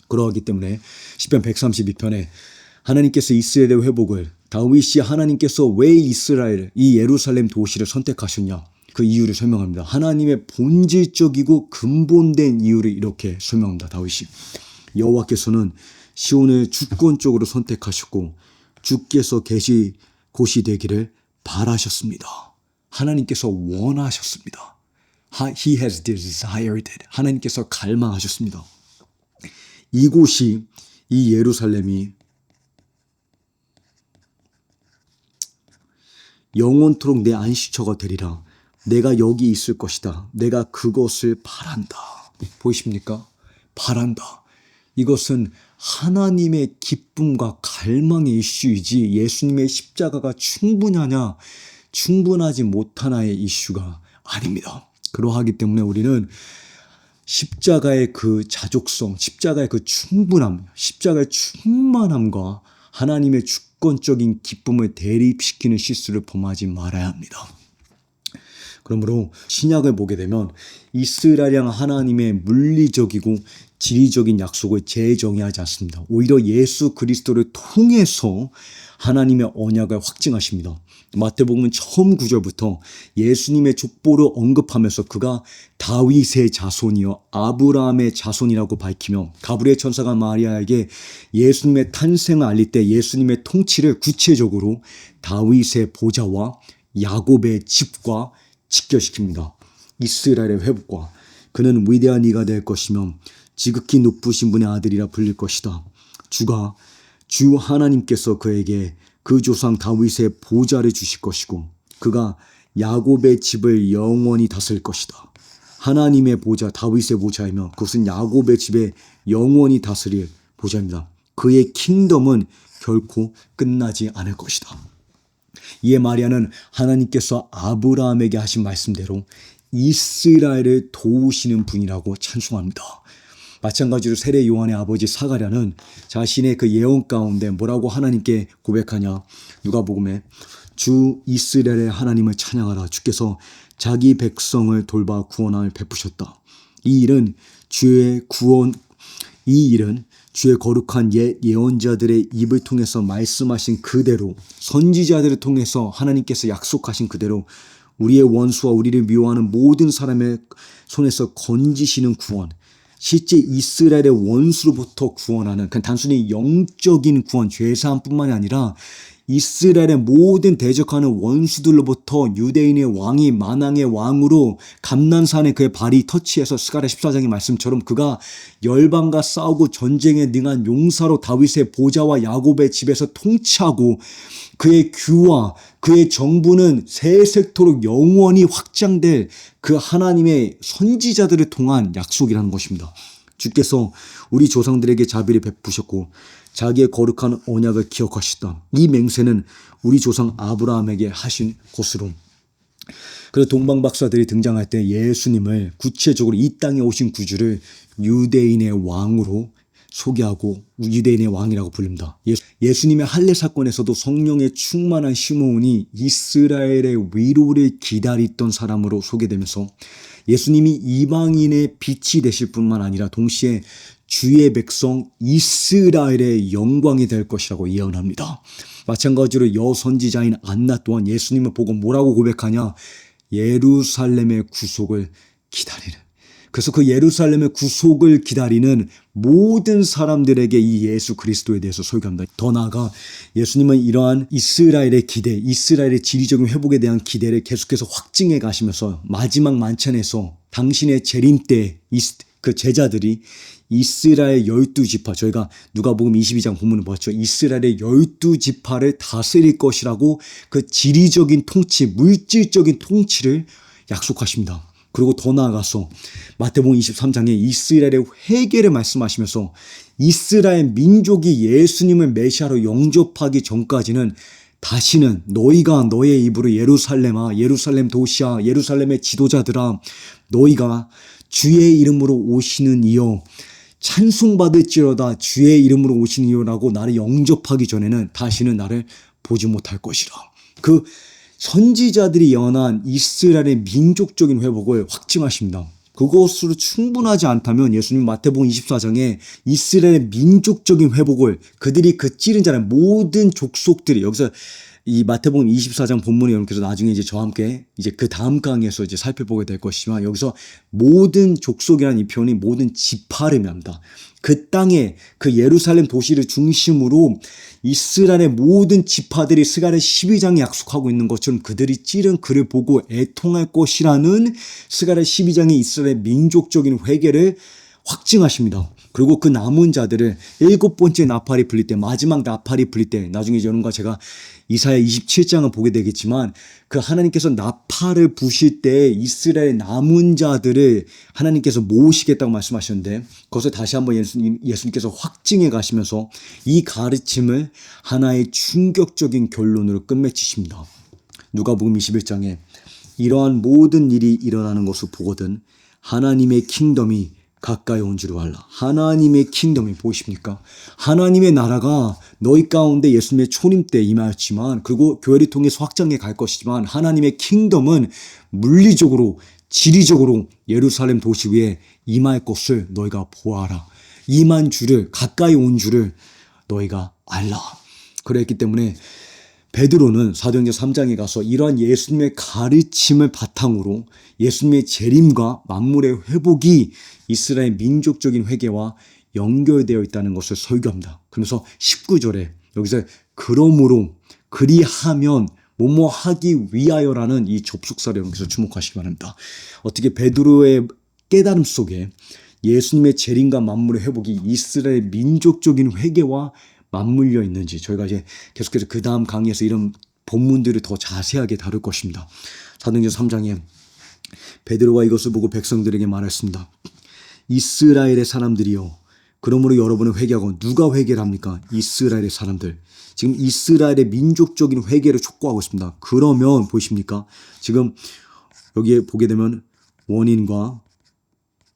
그러하기 때문에 시편 132편에 하나님께서 이스라엘의 회복을 다윗이 하나님께서 왜 이스라엘, 이 예루살렘 도시를 선택하셨냐? 그 이유를 설명합니다. 하나님의 본질적이고 근본된 이유를 이렇게 설명합니다. 다윗이. 여호와께서는 시온을 주권적으로 선택하셨고 주께서 계시 곳이 되기를 바라셨습니다. 하나님께서 원하셨습니다. He has desired it. 하나님께서 갈망하셨습니다. 이곳이, 이 예루살렘이 영원토록 내 안식처가 되리라. 내가 여기 있을 것이다. 내가 그것을 바란다. 보이십니까? 바란다. 이것은 하나님의 기쁨과 갈망의 이슈이지 예수님의 십자가가 충분하냐, 충분하지 못하나의 이슈가 아닙니다. 그러하기 때문에 우리는 십자가의 그 자족성, 십자가의 그 충분함, 십자가의 충만함과 하나님의 주권적인 기쁨을 대립시키는 실수를 범하지 말아야 합니다. 그러므로 신약을 보게 되면 이스라엘이랑 하나님의 물리적이고 지리적인 약속을 재정의하지 않습니다. 오히려 예수 그리스도를 통해서 하나님의 언약을 확증하십니다. 마태복음 처음 9절부터 예수님의 족보를 언급하면서 그가 다윗의 자손이요 아브라함의 자손이라고 밝히며 가브리엘 천사가 마리아에게 예수님의 탄생을 알릴 때 예수님의 통치를 구체적으로 다윗의 보좌와 야곱의 집과 직결시킵니다. 이스라엘의 회복과 그는 위대한 이가 될 것이며 지극히 높으신 분의 아들이라 불릴 것이다. 주 하나님께서 그에게 그 조상 다윗의 보좌를 주실 것이고 그가 야곱의 집을 영원히 다스릴 것이다. 하나님의 보좌, 다윗의 보좌이며 그것은 야곱의 집에 영원히 다스릴 보좌입니다. 그의 킹덤은 결코 끝나지 않을 것이다. 이에 마리아는 하나님께서 아브라함에게 하신 말씀대로 이스라엘을 도우시는 분이라고 찬송합니다. 마찬가지로 세례 요한의 아버지 사가랴는 자신의 그 예언 가운데 뭐라고 하나님께 고백하냐? 누가복음에 주 이스라엘의 하나님을 찬양하라. 주께서 자기 백성을 돌봐 구원함을 베푸셨다. 이 일은 주의 거룩한 옛 예언자들의 입을 통해서 말씀하신 그대로 선지자들을 통해서 하나님께서 약속하신 그대로 우리의 원수와 우리를 미워하는 모든 사람의 손에서 건지시는 구원, 실제 이스라엘의 원수로부터 구원하는 그냥 단순히 영적인 구원, 죄사함뿐만이 아니라 이스라엘의 모든 대적하는 원수들로부터 유대인의 왕이 만왕의 왕으로 감난산에 그의 발이 터치해서 스가랴 14장의 말씀처럼 그가 열방과 싸우고 전쟁에 능한 용사로 다윗의 보좌와 야곱의 집에서 통치하고 그의 규와 그의 정부는 세세토록 영원히 확장될 그 하나님의 선지자들을 통한 약속이라는 것입니다. 주께서 우리 조상들에게 자비를 베푸셨고 자기의 거룩한 언약을 기억하시다. 이 맹세는 우리 조상 아브라함에게 하신 것으로. 그래서 동방박사들이 등장할 때 예수님을 구체적으로 이 땅에 오신 구주를 유대인의 왕으로 소개하고 유대인의 왕이라고 부릅니다. 예수님의 할례 사건에서도 성령의 충만한 시므온이 이스라엘의 위로를 기다리던 사람으로 소개되면서 예수님이 이방인의 빛이 되실 뿐만 아니라 동시에 주의 백성 이스라엘의 영광이 될 것이라고 예언합니다. 마찬가지로 여선지자인 안나 또한 예수님을 보고 뭐라고 고백하냐? 예루살렘의 구속을 기다리는. 그래서 그 예루살렘의 구속을 기다리는 모든 사람들에게 이 예수 그리스도에 대해서 설교합니다. 더 나아가 예수님은 이러한 이스라엘의 기대, 이스라엘의 지리적인 회복에 대한 기대를 계속해서 확증해 가시면서 마지막 만찬에서 당신의 재림 때 그 제자들이 이스라엘 12지파, 저희가 누가복음 22장 본문을 봤죠. 이스라엘의 12지파를 다스릴 것이라고 그 지리적인 통치, 물질적인 통치를 약속하십니다. 그리고 더 나아가서 마태복음 23장에 이스라엘의 회개를 말씀하시면서 이스라엘 민족이 예수님을 메시아로 영접하기 전까지는 다시는 너희가 너의 입으로 예루살렘아, 예루살렘 도시야, 예루살렘의 지도자들아, 너희가 주의 이름으로 오시는 이여 찬송받을지어다 주의 이름으로 오시는 이여라고 나를 영접하기 전에는 다시는 나를 보지 못할 것이라. 그 선지자들이 예언한 이스라엘의 민족적인 회복을 확증하십니다. 그것으로 충분하지 않다면 예수님 마태복음 24장에 이스라엘의 민족적인 회복을 그들이 그 찌른 자는 모든 족속들이 여기서 이 마태복음 24장 본문에 여러분께서 나중에 이제 저와 함께 이제 그 다음 강의에서 이제 살펴보게 될 것이지만 여기서 모든 족속이라는 이 표현이 모든 지파를 의미합니다. 그 땅에 그 예루살렘 도시를 중심으로 이스라엘의 모든 지파들이 스가랴 12장에 약속하고 있는 것처럼 그들이 찌른 그를 보고 애통할 것이라는 스가랴 12장의 이스라엘 민족적인 회개를 확증하십니다. 그리고 그 남은 자들을 일곱 번째 나팔이 불릴 때, 마지막 나팔이 불릴 때, 나중에 여러분과 제가 이사야 27장을 보게 되겠지만 그 하나님께서 나팔을 부실 때 이스라엘 남은 자들을 하나님께서 모으시겠다고 말씀하셨는데 그것을 다시 한번 예수님께서 확증해 가시면서 이 가르침을 하나의 충격적인 결론으로 끝맺히십니다. 누가복음 21장에 이러한 모든 일이 일어나는 것을 보거든 하나님의 킹덤이 가까이 온 줄을 알라. 하나님의 킹덤이 보이십니까? 하나님의 나라가 너희 가운데 예수님의 초림 때 임하였지만 그리고 교회를 통해서 확장해 갈 것이지만 하나님의 킹덤은 물리적으로 지리적으로 예루살렘 도시 위에 임할 것을 너희가 보아라. 임한 줄을 가까이 온 줄을 너희가 알라. 그랬기 때문에 베드로는 사도행전 3장에 가서 이러한 예수님의 가르침을 바탕으로 예수님의 재림과 만물의 회복이 이스라엘 민족적인 회개와 연결되어 있다는 것을 설교합니다. 그러면서 19절에 여기서 그러므로 그리하면 뭐뭐 하기 위하여라는 이 접속사를 여기서 주목하시기 바랍니다. 어떻게 베드로의 깨달음 속에 예수님의 재림과 만물의 회복이 이스라엘 민족적인 회개와 맞물려 있는지 저희가 이제 계속해서 그 다음 강의에서 이런 본문들을 더 자세하게 다룰 것입니다. 사도행전 3장에 베드로가 이것을 보고 백성들에게 말했습니다. 이스라엘의 사람들이요. 그러므로 여러분은 회개하고 누가 회개를 합니까? 이스라엘의 사람들. 지금 이스라엘의 민족적인 회개를 촉구하고 있습니다. 그러면 보이십니까? 지금 여기에 보게 되면 원인과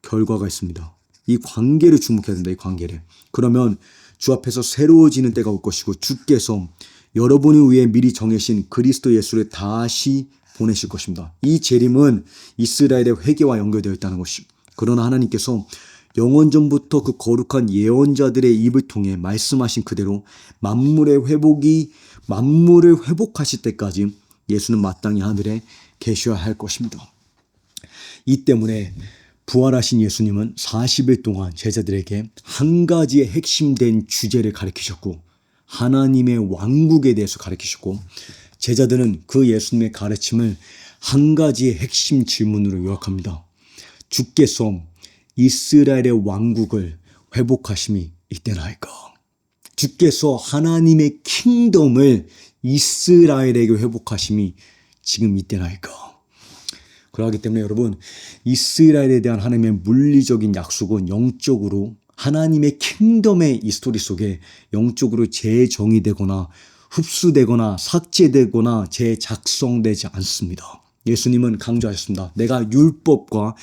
결과가 있습니다. 이 관계를 주목해야 된다. 이 관계를. 그러면 주 앞에서 새로워지는 때가 올 것이고 주께서 여러분을 위해 미리 정해신 그리스도 예수를 다시 보내실 것입니다. 이 재림은 이스라엘의 회개와 연결되어 있다는 것이죠. 그러나 하나님께서 영원전부터 그 거룩한 예언자들의 입을 통해 말씀하신 그대로 만물의 회복이 만물을 회복하실 때까지 예수는 마땅히 하늘에 계셔야 할 것입니다. 이 때문에 부활하신 예수님은 40일 동안 제자들에게 한 가지의 핵심된 주제를 가르치셨고 하나님의 왕국에 대해서 가르치셨고 제자들은 그 예수님의 가르침을 한 가지의 핵심 질문으로 요약합니다. 주께서 이스라엘의 왕국을 회복하심이 이때나이까? 주께서 하나님의 킹덤을 이스라엘에게 회복하심이 지금 이때나이까? 그러기 때문에 여러분 이스라엘에 대한 하나님의 물리적인 약속은 영적으로 하나님의 킹덤의 이 스토리 속에 영적으로 재정의되거나 흡수되거나 삭제되거나 재작성되지 않습니다. 예수님은 강조하셨습니다. 내가 율법과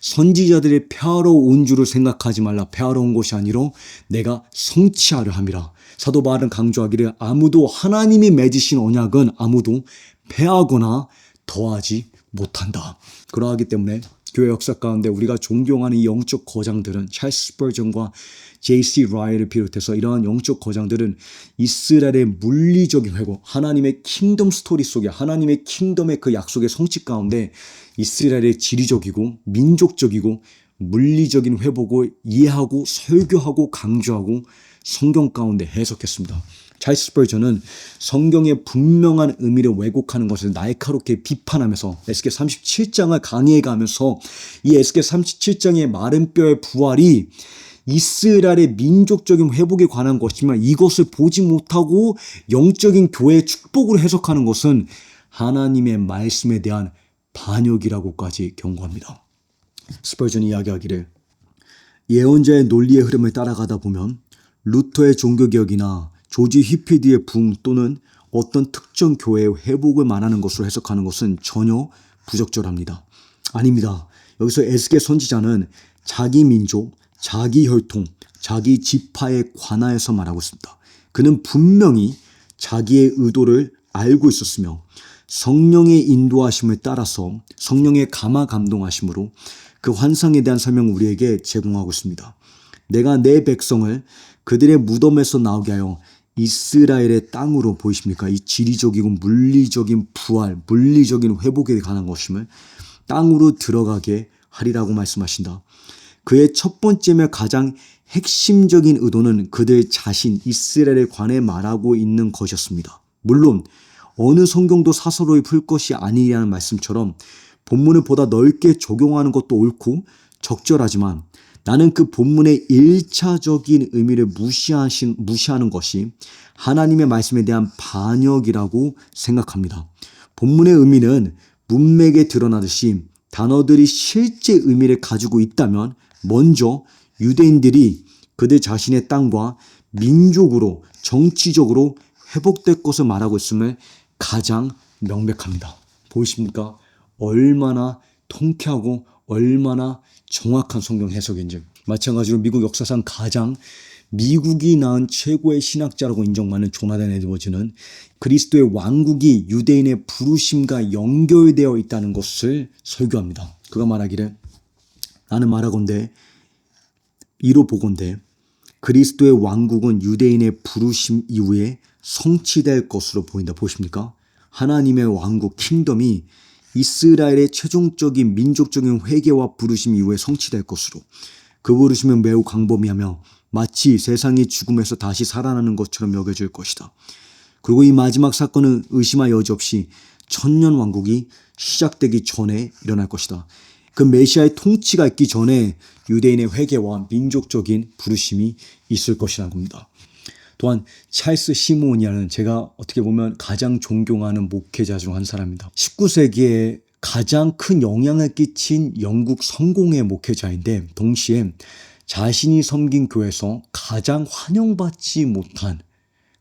선지자들의 폐하러 온 줄을 생각하지 말라. 폐하러 온 것이 아니라 내가 성취하려 함이라. 사도 바울은 강조하기를 아무도 하나님이 맺으신 언약은 아무도 폐하거나 더하지 못한다. 그러하기 때문에 교회 역사 가운데 우리가 존경하는 이 영적 거장들은 찰스 스퍼전과 J.C. 라이를 비롯해서 이러한 영적 거장들은 이스라엘의 물리적인 회복, 하나님의 킹덤 스토리 속에 하나님의 킹덤의 그 약속의 성취 가운데 이스라엘의 지리적이고 민족적이고 물리적인 회복을 이해하고 설교하고 강조하고 성경 가운데 해석했습니다. 찰스 스퍼전은 성경의 분명한 의미를 왜곡하는 것을 날카롭게 비판하면서 에스겔 37장을 강의해가면서 이 에스겔 37장의 마른 뼈의 부활이 이스라엘의 민족적인 회복에 관한 것이지만 이것을 보지 못하고 영적인 교회의 축복으로 해석하는 것은 하나님의 말씀에 대한 반역이라고까지 경고합니다. 스퍼전이 이야기하기를 예언자의 논리의 흐름을 따라가다 보면 루터의 종교개혁이나 조지 휘피드의 붕 또는 어떤 특정 교회의 회복을 말하는 것으로 해석하는 것은 전혀 부적절합니다. 아닙니다. 여기서 에스겔 선지자는 자기 민족, 자기 혈통, 자기 지파에 관하여서 말하고 있습니다. 그는 분명히 자기의 의도를 알고 있었으며 성령의 인도하심을 따라서 성령의 감화 감동하심으로 그 환상에 대한 설명을 우리에게 제공하고 있습니다. 내가 내 백성을 그들의 무덤에서 나오게 하여 이스라엘의 땅으로 보이십니까? 이 지리적이고 물리적인 부활, 물리적인 회복에 관한 것임을 땅으로 들어가게 하리라고 말씀하신다. 그의 첫 번째며 가장 핵심적인 의도는 그들 자신 이스라엘에 관해 말하고 있는 것이었습니다. 물론 어느 성경도 사서로이 풀 것이 아니라는 말씀처럼 본문을 보다 넓게 적용하는 것도 옳고 적절하지만 나는 그 본문의 1차적인 의미를 무시하는 것이 하나님의 말씀에 대한 반역이라고 생각합니다. 본문의 의미는 문맥에 드러나듯이 단어들이 실제 의미를 가지고 있다면 먼저 유대인들이 그들 자신의 땅과 민족으로 정치적으로 회복될 것을 말하고 있음을 가장 명백합니다. 보이십니까? 얼마나 통쾌하고 얼마나 정확한 성경 해석인지. 마찬가지로 미국 역사상 가장 미국이 낳은 최고의 신학자라고 인정받는 조나단 에드워즈는 그리스도의 왕국이 유대인의 부르심과 연결되어 있다는 것을 설교합니다. 그가 말하기를 나는 말하건대 이로 보건대 그리스도의 왕국은 유대인의 부르심 이후에 성취될 것으로 보인다. 보십니까? 하나님의 왕국 킹덤이 이스라엘의 최종적인 민족적인 회개와 부르심 이후에 성취될 것으로, 그 부르심은 매우 광범위하며 마치 세상이 죽음에서 다시 살아나는 것처럼 여겨질 것이다. 그리고 이 마지막 사건은 의심할 여지 없이 천년 왕국이 시작되기 전에 일어날 것이다. 그 메시아의 통치가 있기 전에 유대인의 회개와 민족적인 부르심이 있을 것이라는 겁니다. 또한 찰스 시몬이라는 제가 어떻게 보면 가장 존경하는 목회자 중 한 사람입니다. 19세기에 가장 큰 영향을 끼친 영국 성공의 목회자인데 동시에 자신이 섬긴 교회에서 가장 환영받지 못한,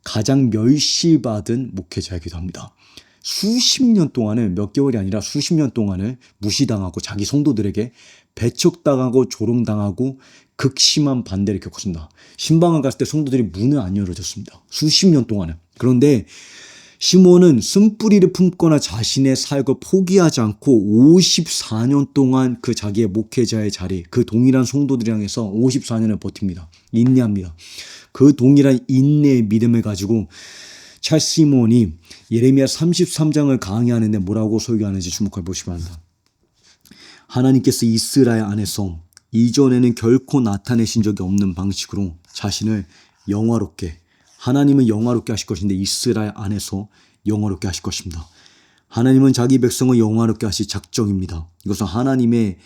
가장 멸시받은 목회자이기도 합니다. 수십 년 동안을, 몇 개월이 아니라 수십 년 동안을 무시당하고 자기 성도들에게 배척당하고 조롱당하고 극심한 반대를 겪었습니다. 신방을 갔을 때 성도들이 문을 안 열어줬습니다. 수십 년 동안은. 그런데 시몬은 쓴뿌리를 품거나 자신의 사역을 포기하지 않고 54년 동안 그 자기의 목회자의 자리, 그 동일한 성도들을 향해서 54년을 버팁니다. 인내합니다. 그 동일한 인내의 믿음을 가지고 찰스 시몬이 예레미야 33장을 강의하는데 뭐라고 설교하는지 주목해 보시면 합니다. 하나님께서 이스라엘 안에서 이전에는 결코 나타내신 적이 없는 방식으로 자신을 영화롭게, 하나님은 영화롭게 하실 것인데 이스라엘 안에서 영화롭게 하실 것입니다. 하나님은 자기 백성을 영화롭게 하실 작정입니다. 이것은 하나님의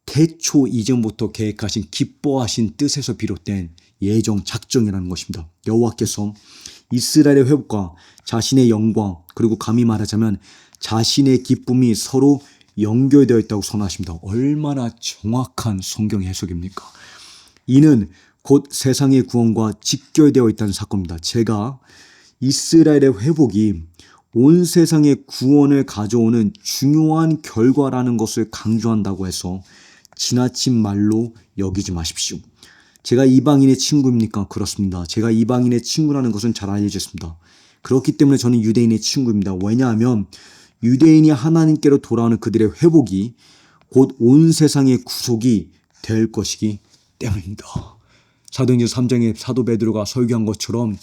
태초 이전부터 계획하신 기뻐하신 뜻에서 비롯된 예정 작정이라는 것입니다. 여호와께서 이스라엘의 회복과 자신의 영광, 그리고 감히 말하자면 자신의 기쁨이 서로 연결되어 있다고 선언하십니다. 얼마나 정확한 성경 해석입니까? 이는 곧 세상의 구원과 직결되어 있다는 사건입니다. 제가 이스라엘의 회복이 온 세상의 구원을 가져오는 중요한 결과라는 것을 강조한다고 해서 지나친 말로 여기지 마십시오. 제가 이방인의 친구입니까? 그렇습니다. 제가 이방인의 친구라는 것은 잘 알려졌습니다. 그렇기 때문에 저는 유대인의 친구입니다. 왜냐하면 유대인이 하나님께로 돌아오는 그들의 회복이 곧 온 세상의 구속이 될 것이기 때문입니다. 사도행전 3장에 사도 베드로가 설교한 것처럼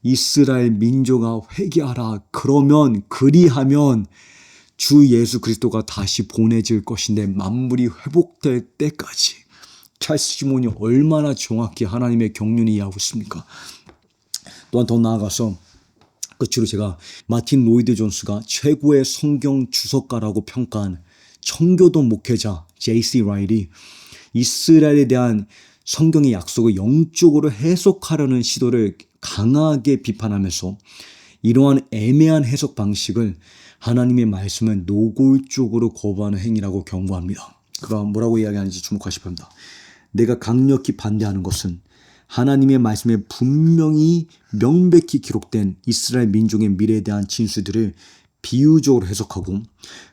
이스라엘 민족아 회개하라. 그리하면 주 예수 그리스도가 다시 보내질 것인데 만물이 회복될 때까지. 찰스 시몬이 얼마나 정확히 하나님의 경륜을 이해하고 있습니까? 또한 더 나아가서 끝으로 제가 마틴 로이드 존스가 최고의 성경 주석가라고 평가한 청교도 목회자 J.C. 라일이 이스라엘에 대한 성경의 약속을 영적으로 해석하려는 시도를 강하게 비판하면서 이러한 애매한 해석 방식을 하나님의 말씀을 노골적으로 거부하는 행위라고 경고합니다. 그가 뭐라고 이야기하는지 주목하시기 바랍니다. 내가 강력히 반대하는 것은 하나님의 말씀에 분명히 명백히 기록된 이스라엘 민족의 미래에 대한 진수들을 비유적으로 해석하고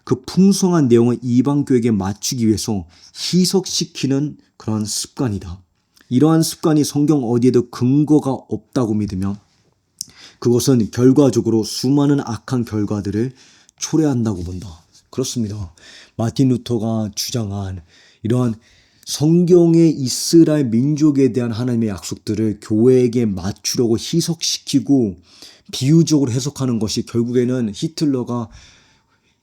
그 풍성한 내용을 이방교에게 맞추기 위해서 희석시키는 그런 습관이다. 이러한 습관이 성경 어디에도 근거가 없다고 믿으며 그것은 결과적으로 수많은 악한 결과들을 초래한다고 본다. 그렇습니다. 마틴 루터가 주장한 이러한 성경의 이스라엘 민족에 대한 하나님의 약속들을 교회에게 맞추려고 희석시키고 비유적으로 해석하는 것이 결국에는 히틀러가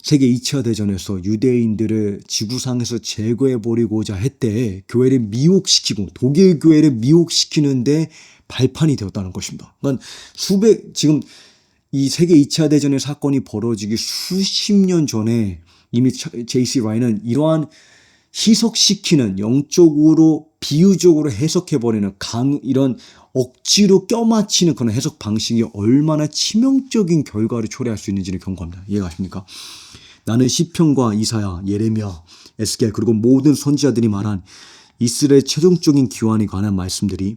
세계 2차 대전에서 유대인들을 지구상에서 제거해버리고자 했때 교회를 미혹시키고 독일 교회를 미혹시키는데 발판이 되었다는 것입니다. 그러니까 지금 이 세계 2차 대전의 사건이 벌어지기 수십 년 전에 이미 J.C. 라인은 이러한 희석시키는 영적으로 비유적으로 해석해버리는 이런 억지로 껴맞히는 그런 해석 방식이 얼마나 치명적인 결과를 초래할 수 있는지를 경고합니다. 이해가십니까? 나는 시편과 이사야, 예레미야, 에스겔 그리고 모든 선지자들이 말한 이스라엘 최종적인 기원에 관한 말씀들이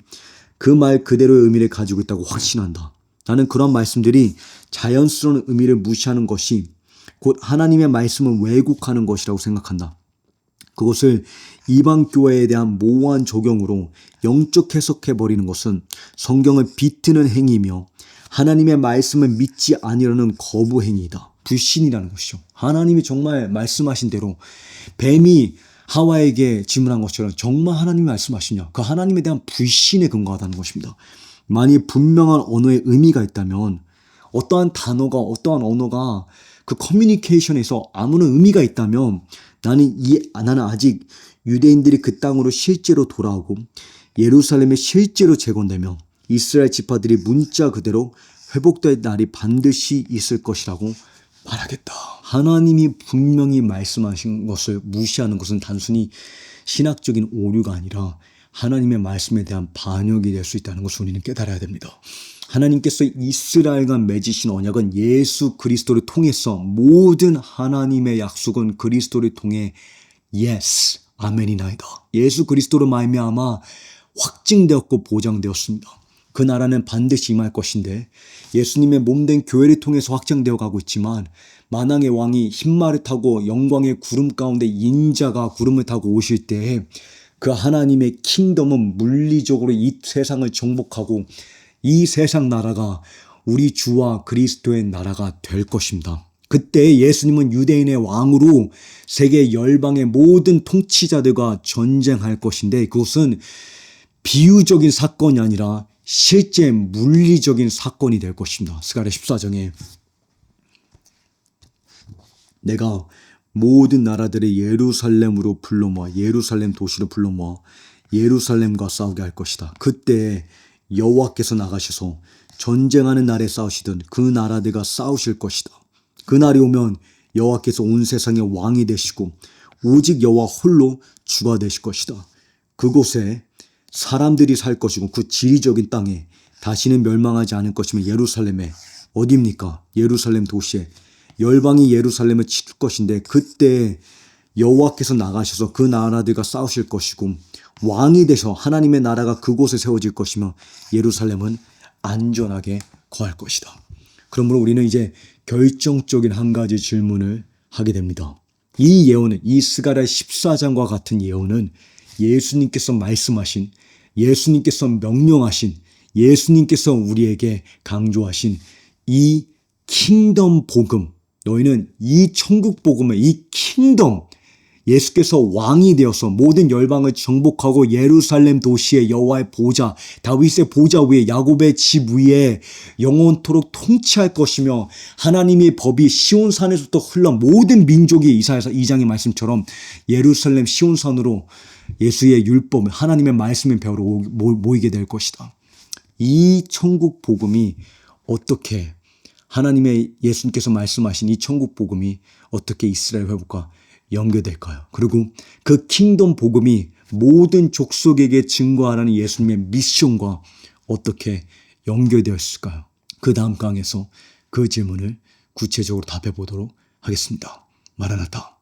그 말 그대로의 의미를 가지고 있다고 확신한다. 나는 그런 말씀들이 자연스러운 의미를 무시하는 것이 곧 하나님의 말씀을 왜곡하는 것이라고 생각한다. 그것을 이방 교회에 대한 모호한 적용으로 영적 해석해버리는 것은 성경을 비트는 행위이며 하나님의 말씀을 믿지 아니려는 거부 행위이다. 불신이라는 것이죠. 하나님이 정말 말씀하신 대로 뱀이 하와에게 질문한 것처럼 정말 하나님이 말씀하시냐? 그 하나님에 대한 불신에 근거하다는 것입니다. 만약 분명한 언어의 의미가 있다면 어떠한 단어가 어떠한 언어가 그 커뮤니케이션에서 아무런 의미가 있다면 나는 아직 유대인들이 그 땅으로 실제로 돌아오고 예루살렘에 실제로 재건되며 이스라엘 지파들이 문자 그대로 회복될 날이 반드시 있을 것이라고 말하겠다. 하나님이 분명히 말씀하신 것을 무시하는 것은 단순히 신학적인 오류가 아니라 하나님의 말씀에 대한 반역이 될 수 있다는 것을 우리는 깨달아야 됩니다. 하나님께서 이스라엘과 맺으신 언약은 예수 그리스도를 통해서 모든 하나님의 약속은 그리스도를 통해 yes, 아멘이나이다. 예수 그리스도로 말미암아 확증되었고 보장되었습니다. 그 나라는 반드시 임할 것인데 예수님의 몸된 교회를 통해서 확장되어 가고 있지만 만왕의 왕이 흰말을 타고 영광의 구름 가운데 인자가 구름을 타고 오실 때에 그 하나님의 킹덤은 물리적으로 이 세상을 정복하고 이 세상 나라가 우리 주와 그리스도의 나라가 될 것입니다. 그때 예수님은 유대인의 왕으로 세계 열방의 모든 통치자들과 전쟁할 것인데 그것은 비유적인 사건이 아니라 실제 물리적인 사건이 될 것입니다. 스가랴 14장에 내가 모든 나라들의 예루살렘으로 불러 모아 예루살렘 도시로 불러 모아 예루살렘과 싸우게 할 것이다. 그때 여호와께서 나가셔서 전쟁하는 날에 싸우시던 그 나라들과 싸우실 것이다. 그 날이 오면 여호와께서 온 세상의 왕이 되시고 오직 여호와 홀로 주가 되실 것이다. 그곳에 사람들이 살 것이고 그 지리적인 땅에 다시는 멸망하지 않을 것이며 예루살렘에 어디입니까? 예루살렘 도시에 열방이 예루살렘을 칠 것인데 그때 여호와께서 나가셔서 그 나라들과 싸우실 것이고 왕이 되셔 하나님의 나라가 그곳에 세워질 것이며 예루살렘은 안전하게 거할 것이다. 그러므로 우리는 이제 결정적인 한 가지 질문을 하게 됩니다. 이 예언은 이 스가랴 14장과 같은 예언은 예수님께서 말씀하신 예수님께서 명령하신 예수님께서 우리에게 강조하신 이 킹덤 복음 너희는 이 천국 복음의 이 킹덤 예수께서 왕이 되어서 모든 열방을 정복하고 예루살렘 도시의 여호와의 보좌 다윗의 보좌 위에 야곱의 집 위에 영원토록 통치할 것이며 하나님의 법이 시온산에서부터 흘러 모든 민족이 이사야서 2장의 말씀처럼 예루살렘 시온산으로 예수의 율법 하나님의 말씀을 배우러 모이게 될 것이다. 이 천국 복음이 어떻게 하나님의 예수님께서 말씀하신 이 천국 복음이 어떻게 이스라엘 회복과 연결될까요? 그리고 그 킹덤 복음이 모든 족속에게 증거하라는 예수님의 미션과 어떻게 연결되어 있을까요? 그 다음 강에서 그 질문을 구체적으로 답해 보도록 하겠습니다. 마라나타.